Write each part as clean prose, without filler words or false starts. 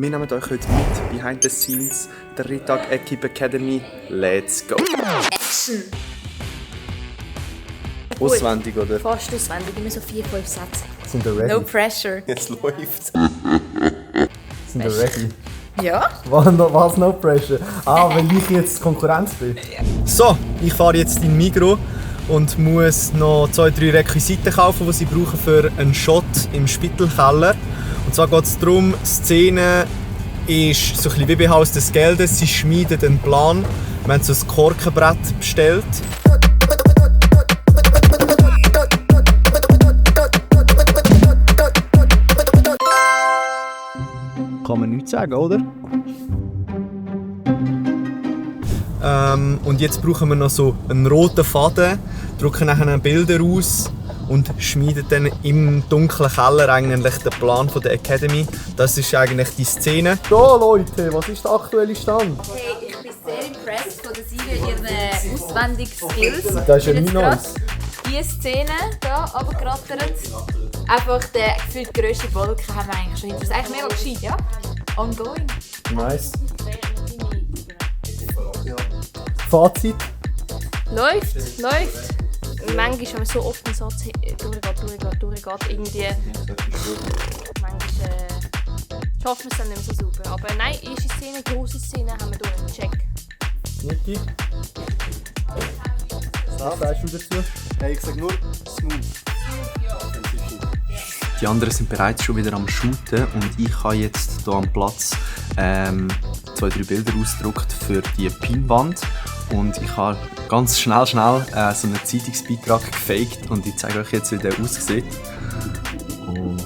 Wir nehmen euch heute mit behind the scenes der Rittag Equipe Academy. Let's go! Action! Auswendig, oder? Fast auswendig, immer so 4-5 Sätze. Sind wir ready? No pressure. Jetzt läuft's. Sind wir ready? Ja? Was no pressure? Weil ich jetzt Konkurrenz bin. So, ich fahre jetzt in Migros und muss noch 2-3 Requisiten kaufen, die sie brauchen für einen Shot im Spittelkeller. Und zwar geht es darum, die Szene ist so ein bisschen wie bei Haus des Geldes. Sie schmieden einen Plan. Wir haben so ein Korkenbrett bestellt. Kann man nichts sagen, oder? Und jetzt brauchen wir noch so einen roten Faden, drucken nachher Bilder aus und schmieden dann im dunklen Keller eigentlich den Plan der Academy. Das ist eigentlich die Szene. So Leute, was ist der aktuelle Stand? Hey, ich bin sehr impressed von der Sieger ihren Auswendig-Skills. Das ist ja nicht gerade nice. diese Szene hier runtergerattert. Einfach der gefühlt grösste Wolken haben wir eigentlich schon hinter uns. Eigentlich mega gescheit, ja? Ongoing. Nice. Fazit? Läuft. Manchmal, wenn man so oft einen Satz durchgeht, irgendwie. Manchmal schaffen wir es dann nicht mehr so sauber. Aber nein, erste Szene, grosse Szene haben wir durch. Check. Niki? Was sagst du dazu? Hey, ich sag nur smooth. Die anderen sind bereits schon wieder am Shooten und ich habe jetzt hier am Platz 2-3 Bilder ausgedruckt für die Pinwand. Und ich habe ganz schnell so einen Zeitungsbeitrag gefaked und ich zeige euch jetzt, wie der aussieht. Und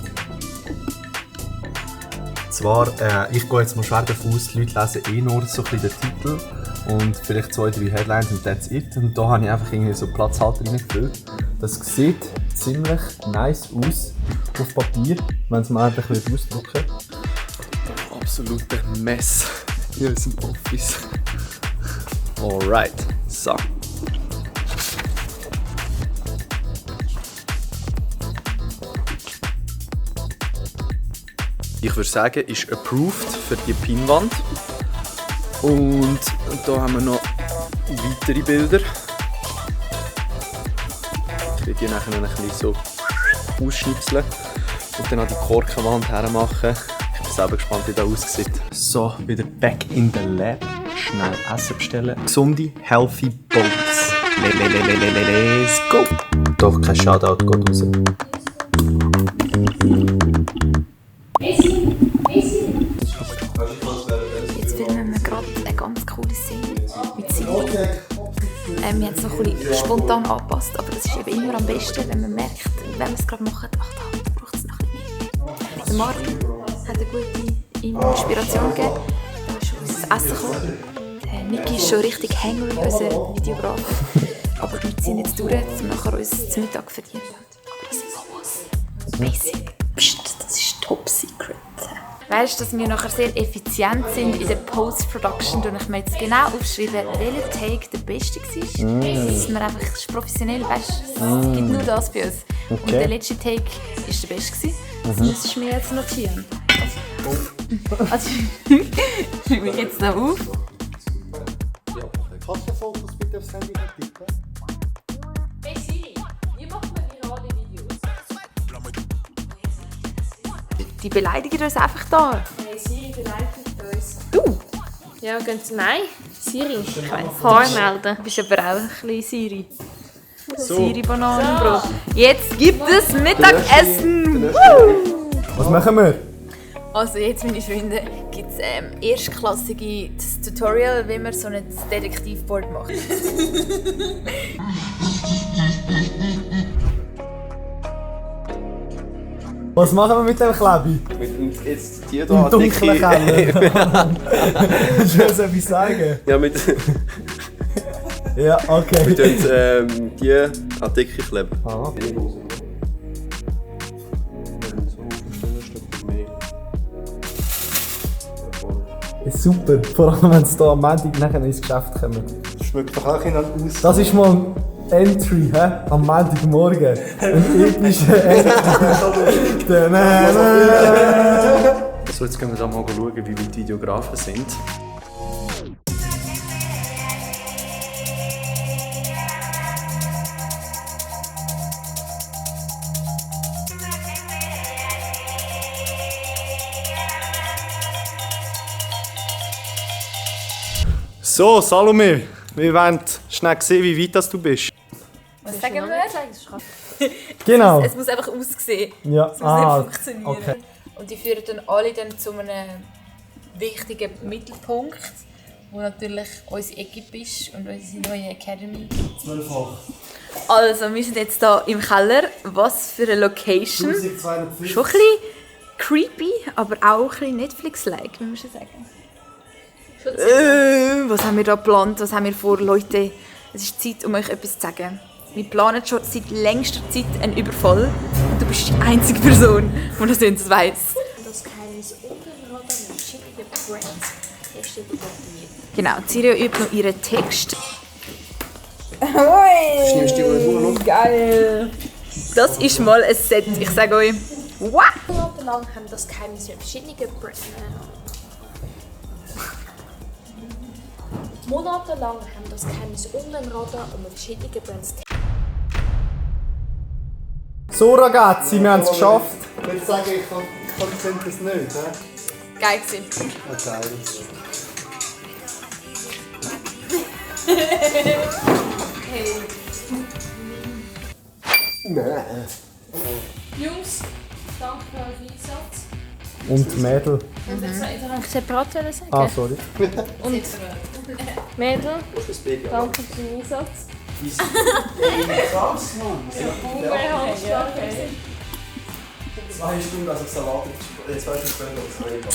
zwar, ich gehe jetzt mal schwer davon aus, die Leute lesen nur so ein bisschen den Titel und vielleicht 2-3 Headlines und that's it. Und da habe ich einfach irgendwie so Platzhalter reingefüllt. Das sieht ziemlich nice aus auf Papier, wenn es mal endlich ausdrucken wird. Absolute Mess in unserem Office. Alright, so. Ich würde sagen, ist approved für die Pinwand. Und da haben wir noch weitere Bilder. Ich werde die nachher ein bisschen so ausschnipseln und dann an die Korkenwand hermachen. Ich bin selber gespannt, wie das aussieht. So, wieder back in the lab. Schnell Essen bestellen. Gesunde, healthy Bowls. Let's go! Doch, kein Shoutout geht raus. Jetzt filmen wir gerade eine ganz coole Szene mit Siri. Wir haben es noch ein bisschen spontan angepasst, aber das ist eben immer am besten, wenn man merkt, wenn wir es gerade machen, da braucht es noch ein bisschen mehr. Der Martin hat eine gute Inspiration gegeben. Da ist schon unser Essen gekommen. Niki ist schon richtig hangry, unser Videograf. Aber wir ziehen jetzt durch, um nachher uns zum Mittag verdienen. Aber das ist alles basic. Psst, das ist top secret. Weißt du, dass wir nachher sehr effizient sind in der Post-Production, und ich mir jetzt genau aufschreiben, welcher Take der beste war. Dass wir einfach professionell, weißt du, es gibt nur das bei uns. Okay. Und der letzte Take war der beste. Das müsstest du mir jetzt notieren. Also schreibe ich jetzt noch auf. Kannst du Fotos bitte aufs Handy tippen? Hey Siri, wie macht man virale Videos? Die beleidigen uns einfach da. Hey Siri, beleidigt uns. Du? Ja, gehen Sie nein. Siri, Haar melden. Du bist aber auch ein bisschen Siri. Siri Bananenbrot. Jetzt gibt es Mittagessen! Was machen wir? Also jetzt, meine Freunde, gibt es erstklassiges Tutorial, wie man so ein Detektivboard macht. Was machen wir mit dem Klebi? Jetzt die hier Im dunklen Keller. Willst du uns etwas sagen? Ja, mit Ja, okay. die Artikel kleben. Aha. Ist super, vor allem wenn es hier am Montag nachher ins Geschäft kommt. Schmeckt doch auch aus. Das ist mal ein Entry, am Montagmorgen. Ein epischer Entry. So So, jetzt gehen wir da mal schauen, wie weit die Videografen sind. So, Salome, wir wollen schnell sehen, wie weit das du bist. Was sagen wir? Genau. Es muss einfach aussehen. Ja. Es muss nicht funktionieren. okay. Und die führen dann alle dann zu einem wichtigen Mittelpunkt, wo natürlich unsere Equipe ist und unsere neue Academy. 12,8. Also, wir sind jetzt hier im Keller. Was für eine Location. 1250. Schon ein bisschen creepy, aber auch ein bisschen Netflix-like, wie man schon sagen. Was haben wir da geplant? Was haben wir vor, Leute? Es ist Zeit, um euch etwas zu sagen. Wir planen schon seit längster Zeit einen Überfall und du bist die einzige Person, die das jetzt weiss. Das Geheimnis unter dem Radar mit verschiedenen Brands. Der steht über dir. Genau, Cirio übt noch ihren Text. Nimmst du die Uhr noch? Geil! Das ist mal ein Set, ich sage euch. Wow! Monatelang haben das Geheimnis mit verschiedenen Brands. Monatelang haben das Geheimnis unter dem Radar und mit verschiedenen Brands. So ragazzi, wir haben es geschafft. Ich würde sagen, ich kann das nicht. Ne? Geil gewesen. Okay. Nein. Jungs, danke für euren Einsatz. Und Mädel. Und jetzt soll ich separat sagen. Ah, sorry. Und Mädel, danke für den Einsatz. Krass, Mann. Unbehandelt. 2 Stunden, also Salat, 2 Stunden später.